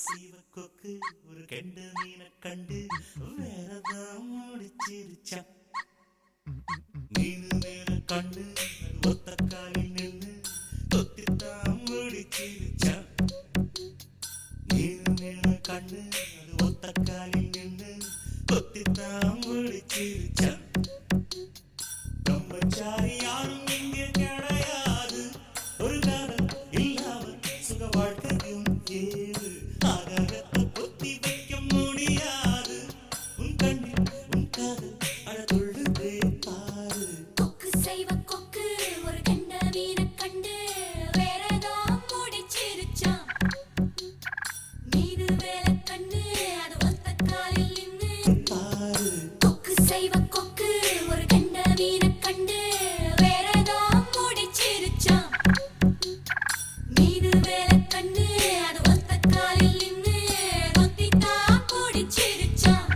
சீவ கொக்கு ஒரு கெண்ட மீனை கண்டு வேறதான் முடிச்சிருச்சா. மீனு மேல கண்ணு ஒத்த காலில் நின்று தொத்தித்தான் முடிச்சிருச்சா. மீனு மேல கண்ணு அது ஒத்த காலில் நின்று தொத்தித்தான் முடிச்சிருச்சா. பிரம்மச்சாரி யாரும் இங்கே கிடையாது, ஒரு காதல் இல்லாமல் சுக வாழ்க்கையும் ஏது. ஆகாயத்தை பொத்தி வைக்க முடியாது, உன் கண்ணில் உன் காதல் அழகொள்ளுதே பாரு. கொக்கு செய்வ கொக்கு ஒரு கண்ட மீனை கண்டு வேறதான் முடிச்சிருச்சான். மீது மேல கண்ணு அது ஒத்த காலில் நின்னு பாரு. கொக்கு செய்வ கொக்கு ஒரு கண்ட மீனை கண்டு வேறதான் முடிச்சிருச்சான். மீது மேல கண்ணு அது ஒத்த காலில் நின்னு கொத்தித்தான் முடிச்சிருச்சான்.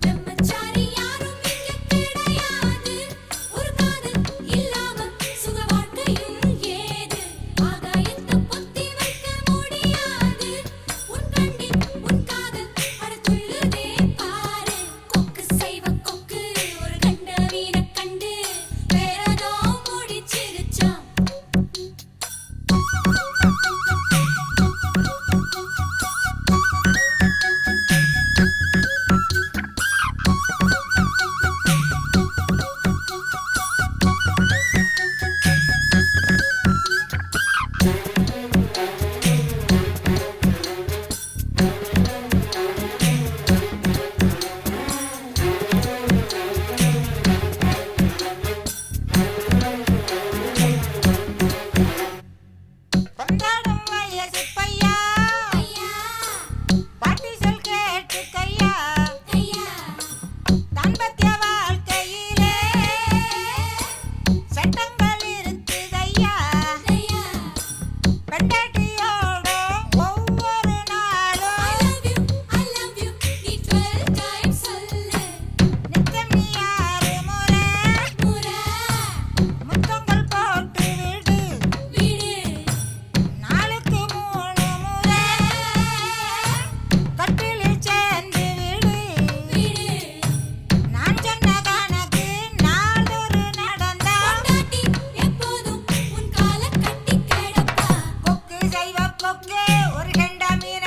பிரம்மச்சாரி யாரும் இங்க கிடையாது, ஒரு காதல் இல்லாம சுக வாழ்க்கையும் ஏது. ஆகாயத்தை பொத்தி வைக்க முடியாது, உன் கண்ணில் உன் காதல் அடத்துள்ளுதே பாரு. கொக்கு செய்வ கொக்கு ஒரு கண்ட மீனை கண்டு வேறதான் முடிச்சிருச்சான். கொண்டாடும் வயசு பையா, ஐயா பாட்டி சொல் கேட்டு கையா, ஐயா தாம்பத்திய வாழ்க்கையிலே சட்டங்கள் இருக்குதையா. ஐயா பெண்டாட்டியோட ஒவ்வொரு நாளும் I love you நீ 12 times சொல்லு. நித்தம் நீ 6 முறை முறை முத்தங்கள் போட்டு விடு. விடு நாளுக்கு 3 முறை கட்டிலில் சேர்ந்து விடு. விடு நான் சொன்ன கணக்கு நாளொரு நடந்தா பொண்டாட்டி எப்போதும் உன் காலை கட்டி கிடப்பா. கொக்கு செய்வ கொக்கு ஒரு கெண்ட மீனை